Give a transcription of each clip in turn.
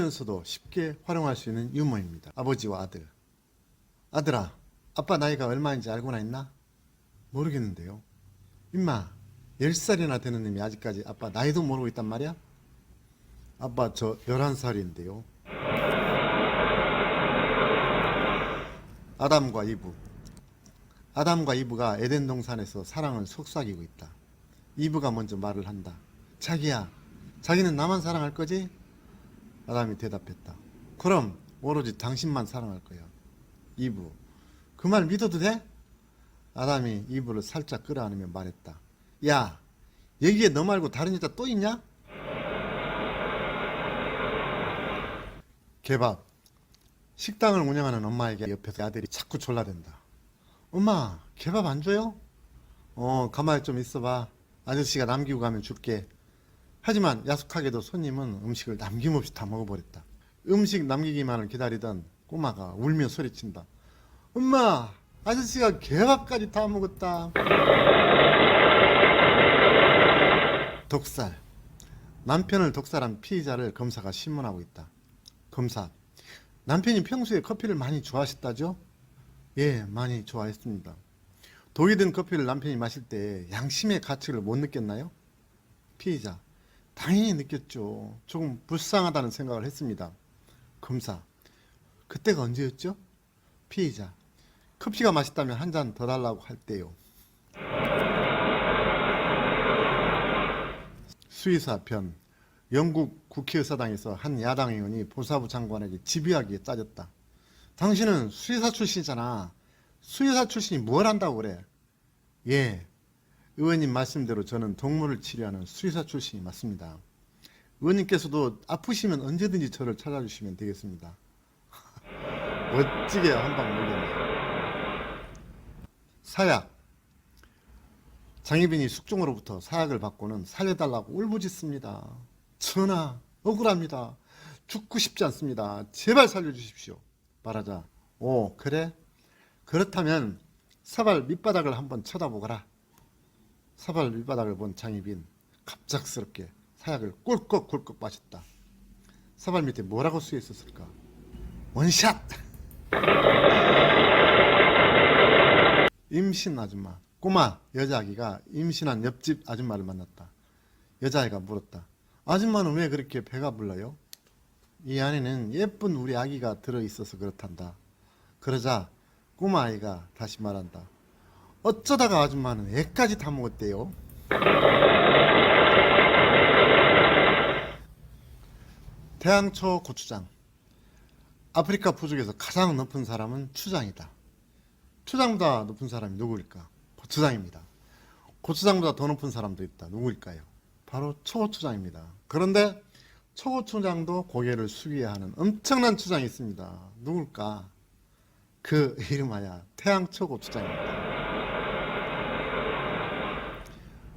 어리면서도 쉽게 활용할 수 있는 유머입니다. 아버지와 아들. 아들아, 아빠 나이가 얼마인지 알고나 있나? 모르겠는데요. 임마, 10살이나 되는 놈이 아직까지 아빠 나이도 모르고 있단 말이야? 아빠 저 11살인데요. 아담과 이브. 아담과 이브가 에덴 동산에서 사랑을 속삭이고 있다. 이브가 먼저 말을 한다. 자기야, 자기는 나만 사랑할 거지? 아담이 대답했다. 그럼 오로지 당신만 사랑할 거야. 이브, 그 말 믿어도 돼? 아담이 이브를 살짝 끌어안으며 말했다. 야, 여기에 너 말고 다른 여자 또 있냐? 개밥. 식당을 운영하는 엄마에게 옆에서 아들이 자꾸 졸라댄다. 엄마, 개밥 안 줘요? 가만히 좀 있어봐. 아저씨가 남기고 가면 줄게. 하지만 야속하게도 손님은 음식을 남김없이 다 먹어버렸다. 음식 남기기만을 기다리던 꼬마가 울며 소리친다. 엄마, 아저씨가 개밥까지 다 먹었다. 독살. 남편을 독살한 피의자를 검사가 신문하고 있다. 검사, 남편이 평소에 커피를 많이 좋아하셨다죠? 예, 많이 좋아했습니다. 독이 든 커피를 남편이 마실 때 양심의 가책을 못 느꼈나요? 피의자, 당연히 느꼈죠. 조금 불쌍하다는 생각을 했습니다. 검사, 그때가 언제였죠? 피의자, 커피가 맛있다면 한 잔 더 달라고 할 때요. 수의사 편. 영국 국회의사당에서 한 야당 의원이 보사부 장관에게 집요하게 따졌다. 당신은 수의사 출신이잖아. 수의사 출신이 뭘 한다고 그래? 예, 의원님 말씀대로 저는 동물을 치료하는 수의사 출신이 맞습니다. 의원님께서도 아프시면 언제든지 저를 찾아주시면 되겠습니다. 멋지게 한방 물렸네. 사약. 장희빈이 숙종으로부터 사약을 받고는 살려달라고 울부짖습니다. 전하, 억울합니다. 죽고 싶지 않습니다. 제발 살려주십시오. 말하자. 오, 그래? 그렇다면 사발 밑바닥을 한번 쳐다보거라. 사발 밑바닥을 본 장희빈 갑작스럽게 사약을 꿀꺽꿀꺽 마셨다. 사발 밑에 뭐라고 쓰여 있었을까? 원샷! 임신 아줌마. 꼬마 여자아기가 임신한 옆집 아줌마를 만났다. 여자아이가 물었다. 아줌마는 왜 그렇게 배가 불러요? 이 안에는 예쁜 우리 아기가 들어있어서 그렇단다. 그러자 꼬마아이가 다시 말한다. 어쩌다가 아줌마는 애까지 다 먹었대요. 태양초 고추장. 아프리카 부족에서 가장 높은 사람은 추장이다. 추장보다 높은 사람이 누구일까? 고추장입니다. 고추장보다 더 높은 사람도 있다. 누구일까요? 바로 초고추장입니다. 그런데 초고추장도 고개를 숙여야 하는 엄청난 추장이 있습니다. 누굴까? 그 이름하여 태양초고추장입니다.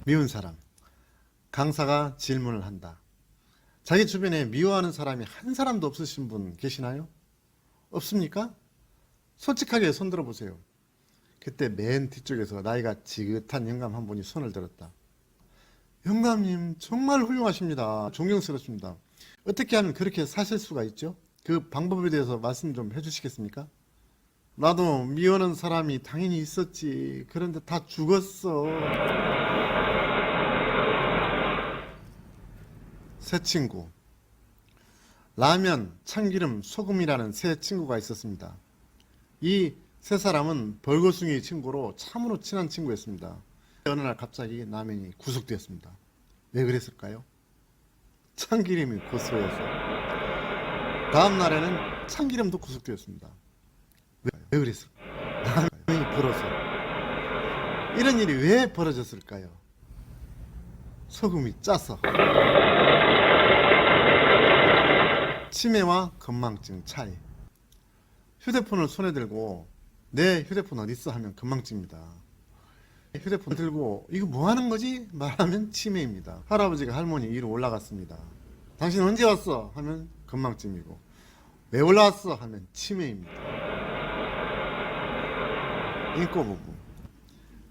미운 사람. 강사가 질문을 한다. 자기 주변에 미워하는 사람이 한 사람도 없으신 분 계시나요? 없습니까? 솔직하게 손 들어보세요. 그때 맨 뒤쪽에서 나이가 지긋한 영감 한 분이 손을 들었다. 영감님 정말 훌륭하십니다. 존경스럽습니다. 어떻게 하면 그렇게 사실 수가 있죠? 그 방법에 대해서 말씀 좀 해주시겠습니까? 나도 미워하는 사람이 당연히 있었지. 그런데 다 죽었어. 새 친구. 라면, 참기름, 소금이라는 새 친구가 있었습니다. 이 세 사람은 벌거숭이 친구로 참으로 친한 친구였습니다. 어느 날 갑자기 라면이 구속되었습니다. 왜 그랬을까요? 참기름이 고소해서. 다음 날에는 참기름도 구속되었습니다. 왜 그랬을까요? 라면이 불어서. 이런 일이 왜 벌어졌을까요? 소금이 짜서. 치매와 건망증 차이. 휴대폰을 손에 들고 내 휴대폰 어디 있어 하면 건망증입니다. 휴대폰 들고 이거 뭐 하는 거지? 말하면 치매입니다. 할아버지가 할머니 위로 올라갔습니다. 당신 언제 왔어? 하면 건망증이고, 왜 올라왔어? 하면 치매입니다. 인꼬 부부.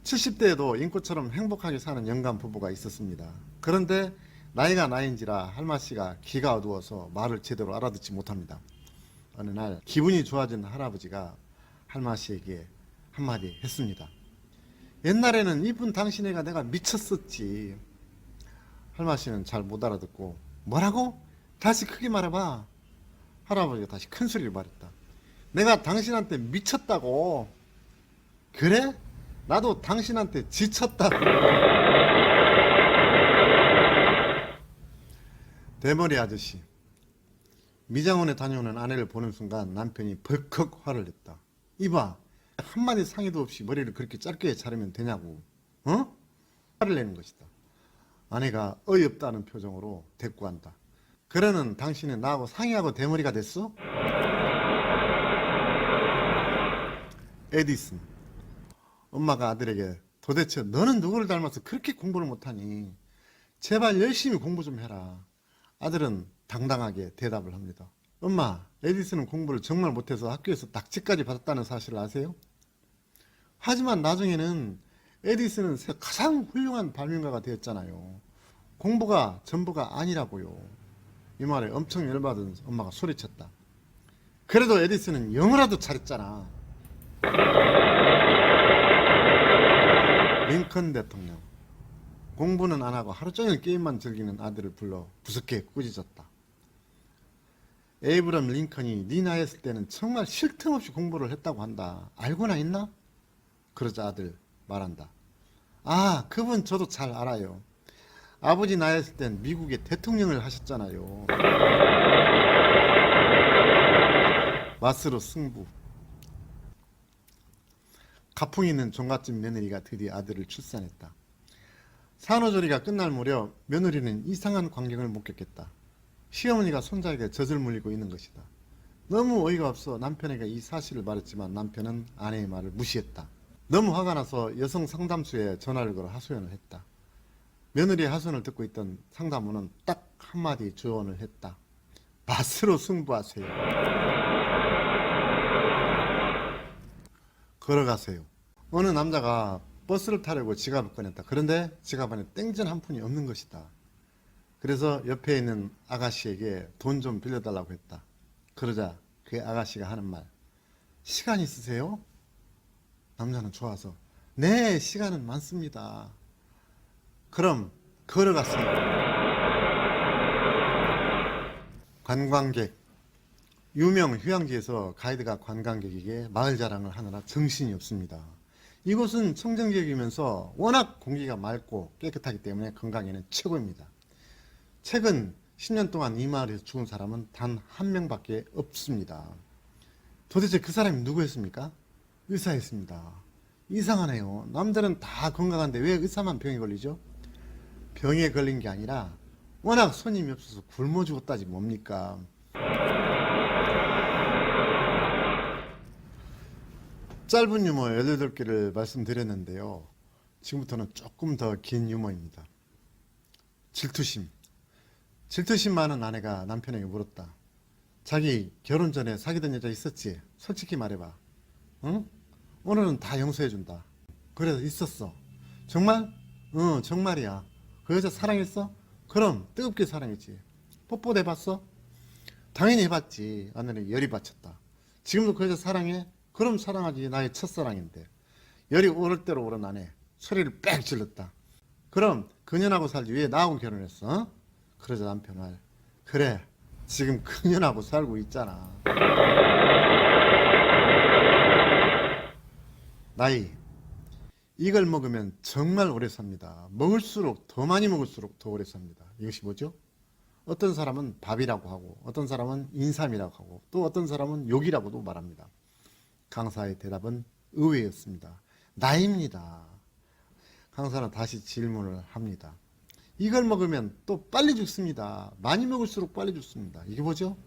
70대에도 인꼬처럼 행복하게 사는 영감 부부가 있었습니다. 그런데 나이가 나이인지라 할마씨가 귀가 어두워서 말을 제대로 알아듣지 못합니다. 어느 날 기분이 좋아진 할아버지가 할마씨에게 한마디 했습니다. 옛날에는 이쁜 당신애가 내가 미쳤었지. 할마씨는 잘 못 알아듣고 뭐라고? 다시 크게 말해봐. 할아버지가 다시 큰 소리를 말했다. 내가 당신한테 미쳤다고. 그래? 나도 당신한테 지쳤다고. 대머리 아저씨. 미장원에 다녀오는 아내를 보는 순간 남편이 벌컥 화를 냈다. 이봐, 한마디 상의도 없이 머리를 그렇게 짧게 자르면 되냐고. 어? 화를 내는 것이다. 아내가 어이없다는 표정으로 대꾸한다. 그러는 당신은 나하고 상의하고 대머리가 됐어? 에디슨. 엄마가 아들에게 도대체 너는 누구를 닮아서 그렇게 공부를 못하니? 제발 열심히 공부 좀 해라. 아들은 당당하게 대답을 합니다. 엄마, 에디슨은 공부를 정말 못해서 학교에서 낙제까지 받았다는 사실을 아세요? 하지만 나중에는 에디슨은 가장 훌륭한 발명가가 되었잖아요. 공부가 전부가 아니라고요. 이 말에 엄청 열받은 엄마가 소리쳤다. 그래도 에디슨은 영어라도 잘했잖아. 링컨 대통령. 공부는 안 하고 하루 종일 게임만 즐기는 아들을 불러 부석게 꾸짖었다. 에이브럼 링컨이 네 나이였을 때는 정말 쉴 틈 없이 공부를 했다고 한다. 알고나 있나? 그러자 아들 말한다. 아, 그분 저도 잘 알아요. 아버지 나이였을 땐 미국의 대통령을 하셨잖아요. 맛으로 승부. 가풍 있는 종갓집 며느리가 드디어 아들을 출산했다. 산후조리가 끝날 무렵 며느리는 이상한 광경을 목격했다. 시어머니가 손자에게 젖을 물리고 있는 것이다. 너무 어이가 없어 남편에게 이 사실을 말했지만 남편은 아내의 말을 무시했다. 너무 화가 나서 여성 상담소에 전화를 걸어 하소연을 했다. 며느리의 하소연을 듣고 있던 상담원은 딱 한마디 조언을 했다. 맛으로 승부하세요. 걸어가세요. 어느 남자가 버스를 타려고 지갑을 꺼냈다. 그런데 지갑 안에 땡전 한 푼이 없는 것이다. 그래서 옆에 있는 아가씨에게 돈 좀 빌려달라고 했다. 그러자 그 아가씨가 하는 말. 시간 있으세요? 남자는 좋아서 네, 시간은 많습니다. 그럼 걸어가세요. 관광객. 유명 휴양지에서 가이드가 관광객에게 마을 자랑을 하느라 정신이 없습니다. 이곳은 청정지역이면서 워낙 공기가 맑고 깨끗하기 때문에 건강에는 최고입니다. 최근 10년 동안 이 마을에서 죽은 사람은 단 한 명밖에 없습니다. 도대체 그 사람이 누구였습니까? 의사였습니다. 이상하네요. 남들은 다 건강한데 왜 의사만 병에 걸리죠? 병에 걸린 게 아니라 워낙 손님이 없어서 굶어 죽었다지 뭡니까? 짧은 유머 18개를 말씀드렸는데요. 지금부터는 조금 더 긴 유머입니다. 질투심. 질투심 많은 아내가 남편에게 물었다. 자기 결혼 전에 사귀던 여자 있었지? 솔직히 말해봐. 응? 오늘은 다 용서해준다. 그래서 있었어. 정말? 응, 정말이야. 그 여자 사랑했어? 그럼 뜨겁게 사랑했지. 뽀뽀도 해봤어? 당연히 해봤지. 아내는 열이 받쳤다. 지금도 그 여자 사랑해? 그럼 사랑하지. 나의 첫사랑인데. 열이 오를 대로 오른 아내. 소리를 빽 질렀다. 그럼 그년하고 살지 왜 나하고 결혼했어? 어? 그러자 남편 말. 그래, 지금 그년하고 살고 있잖아. 나이. 이걸 먹으면 정말 오래 삽니다. 먹을수록 더 많이 먹을수록 더 오래 삽니다. 이것이 뭐죠? 어떤 사람은 밥이라고 하고 어떤 사람은 인삼이라고 하고 또 어떤 사람은 욕이라고도 말합니다. 강사의 대답은 의외였습니다. 나이입니다. 강사는 다시 질문을 합니다. 이걸 먹으면 또 빨리 죽습니다. 많이 먹을수록 빨리 죽습니다. 이게 뭐죠?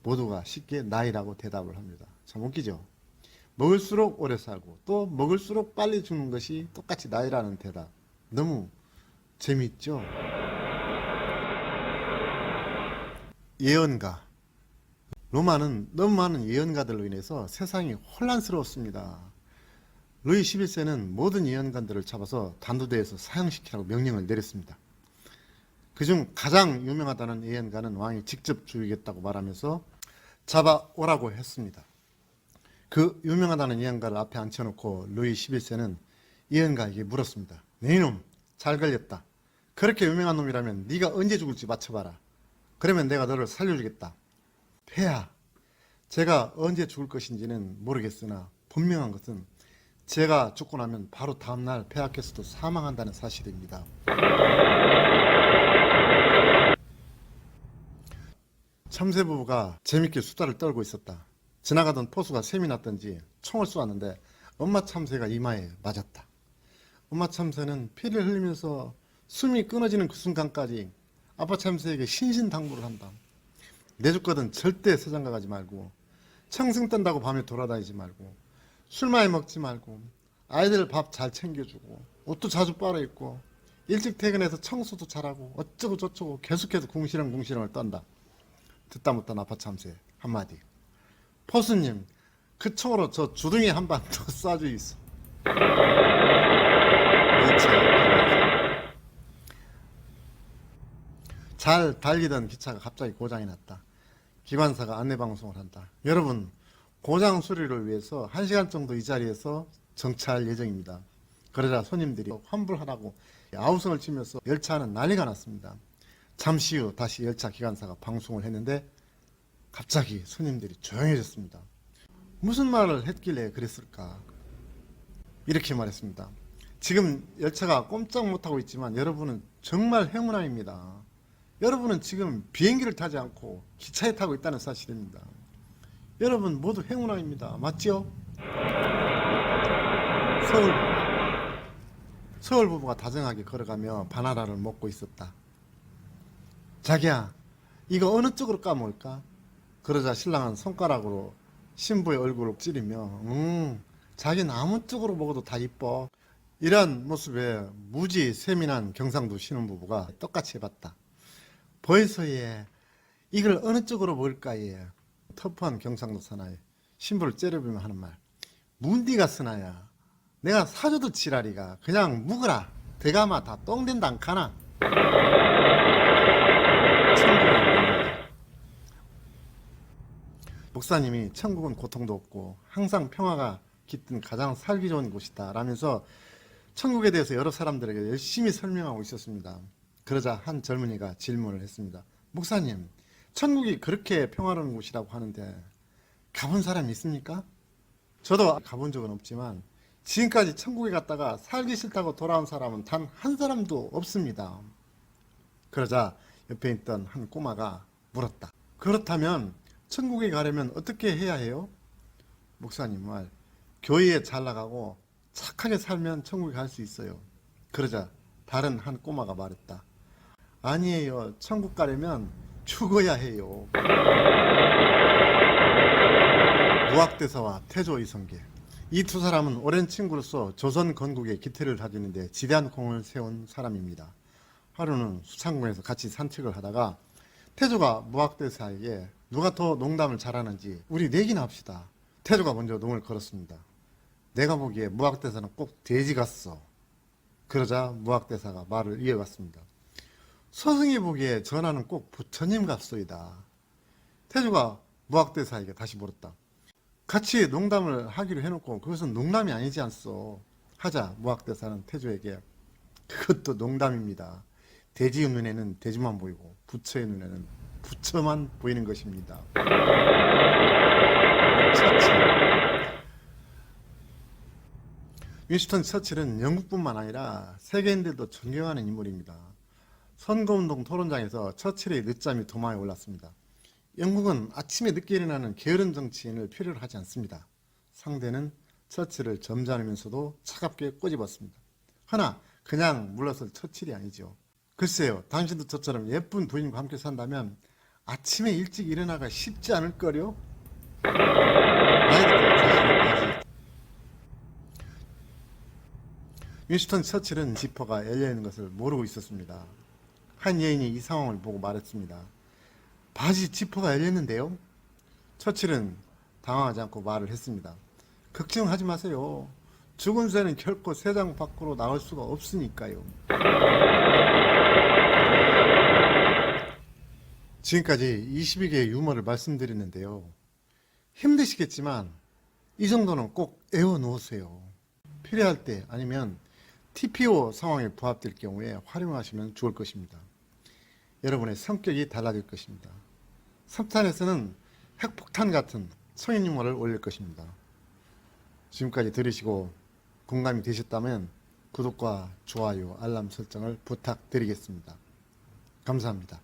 모두가 쉽게 나이라고 대답을 합니다. 참 웃기죠? 먹을수록 오래 살고 또 먹을수록 빨리 죽는 것이 똑같이 나이라는 대답. 너무 재미있죠? 예언가. 로마는 너무 많은 예언가들로 인해서 세상이 혼란스러웠습니다. 루이 11세는 모든 예언가들을 잡아서 단두대에서 사형시키라고 명령을 내렸습니다. 그중 가장 유명하다는 예언가는 왕이 직접 죽이겠다고 말하면서 잡아오라고 했습니다. 그 유명하다는 예언가를 앞에 앉혀놓고 루이 11세는 예언가에게 물었습니다. 네 놈, 잘 걸렸다. 그렇게 유명한 놈이라면 네가 언제 죽을지 맞춰봐라. 그러면 내가 너를 살려주겠다. 폐하, 제가 언제 죽을 것인지는 모르겠으나 분명한 것은 제가 죽고 나면 바로 다음날 폐하께서도 사망한다는 사실입니다. 참새 부부가 재밌게 수다를 떨고 있었다. 지나가던 포수가 셈이 났던지 총을 쏘았는데 엄마 참새가 이마에 맞았다. 엄마 참새는 피를 흘리면서 숨이 끊어지는 그 순간까지 아빠 참새에게 신신당부를 한다. 내 죽거든 절대 서장가 가지 말고, 청승 뜬다고 밤에 돌아다니지 말고, 술 많이 먹지 말고, 아이들 밥 잘 챙겨주고, 옷도 자주 빨아입고, 일찍 퇴근해서 청소도 잘하고, 어쩌고 저쩌고 계속해서 궁시렁궁시렁을 떤다. 듣다 못한 아빠 참새 한마디. 포수님, 그 총으로 저 주둥이에 한 방 더 쏴주이소. 잘 달리던 기차가 갑자기 고장이 났다. 기관사가 안내방송을 한다. 여러분, 고장 수리를 위해서 1시간 정도 이 자리에서 정차할 예정입니다. 그러자 손님들이 환불하라고 아우성을 치면서 열차는 난리가 났습니다. 잠시 후 다시 열차 기관사가 방송을 했는데 갑자기 손님들이 조용해졌습니다. 무슨 말을 했길래 그랬을까? 이렇게 말했습니다. 지금 열차가 꼼짝 못하고 있지만 여러분은 정말 행운아입니다. 여러분은 지금 비행기를 타지 않고 기차에 타고 있다는 사실입니다. 여러분 모두 행운아입니다. 맞지요? 서울 부부가 다정하게 걸어가며 바나나를 먹고 있었다. 자기야, 이거 어느 쪽으로 까먹을까? 그러자 신랑은 손가락으로 신부의 얼굴을 찌르며 자기는 아무 쪽으로 먹어도 다 이뻐. 이런 모습에 무지 세민한 경상도 신혼부부가 똑같이 해봤다. 벌써 얘 이걸 어느 쪽으로 먹을까 얘. 터프한 경상도 사나이 신부를 째려보며 하는 말. 문디가 쓰나야. 내가 사줘도 지랄이가 그냥 묵으라. 대가마 다 똥된다 안 카나. 목사님이 천국은 고통도 없고 항상 평화가 깃든 가장 살기 좋은 곳이다 라면서 천국에 대해서 여러 사람들에게 열심히 설명하고 있었습니다. 그러자 한 젊은이가 질문을 했습니다. 목사님, 천국이 그렇게 평화로운 곳이라고 하는데 가본 사람 있습니까? 저도 가본 적은 없지만 지금까지 천국에 갔다가 살기 싫다고 돌아온 사람은 단 한 사람도 없습니다. 그러자 옆에 있던 한 꼬마가 물었다. 그렇다면 천국에 가려면 어떻게 해야 해요? 목사님 말, 교회에 잘 나가고 착하게 살면 천국에 갈 수 있어요. 그러자 다른 한 꼬마가 말했다. 아니에요. 천국 가려면 죽어야 해요. 무학대사와 태조 이성계, 이 두 사람은 오랜 친구로서 조선 건국의 기틀을 다지는데 지대한 공을 세운 사람입니다. 하루는 수창군에서 같이 산책을 하다가 태조가 무학대사에게 누가 더 농담을 잘하는지 우리 내기나 합시다. 태조가 먼저 농을 걸었습니다. 내가 보기에 무학대사는 꼭 돼지 같소. 그러자 무학대사가 말을 이어갔습니다. 스승이 보기에 전하는 꼭 부처님 같소이다. 태조가 무학대사에게 다시 물었다. 같이 농담을 하기로 해놓고 그것은 농담이 아니지 않소. 하자 무학대사는 태조에게 그것도 농담입니다. 돼지의 눈에는 돼지만 보이고 부처의 눈에는 부처만 보이는 것입니다. 처칠. 윈스턴 처칠은 영국뿐만 아니라 세계인들도 존경하는 인물입니다. 선거운동 토론장에서 처칠의 늦잠이 도마에 올랐습니다. 영국은 아침에 늦게 일어나는 게으른 정치인을 필요로 하지 않습니다. 상대는 처칠을 점잖으면서도 차갑게 꼬집었습니다. 허나 그냥 물러설 처칠이 아니죠. 글쎄요, 당신도 저처럼 예쁜 부인과 함께 산다면 아침에 일찍 일어나가 쉽지 않을 거요. 윈스턴 처칠은 지퍼가 열려있는 것을 모르고 있었습니다. 한 여인이 이 상황을 보고 말했습니다. 바지 지퍼가 열렸는데요? 처칠은 당황하지 않고 말을 했습니다. 걱정하지 마세요. 죽은 새는 결코 새장 밖으로 나올 수가 없으니까요. 지금까지 22개의 유머를 말씀드렸는데요. 힘드시겠지만 이 정도는 꼭 외워 놓으세요. 필요할 때 아니면 TPO 상황에 부합될 경우에 활용하시면 좋을 것입니다. 여러분의 성격이 달라질 것입니다. 3탄에서는 핵폭탄 같은 성인 유머를 올릴 것입니다. 지금까지 들으시고 공감이 되셨다면 구독과 좋아요, 알람 설정을 부탁드리겠습니다. 감사합니다.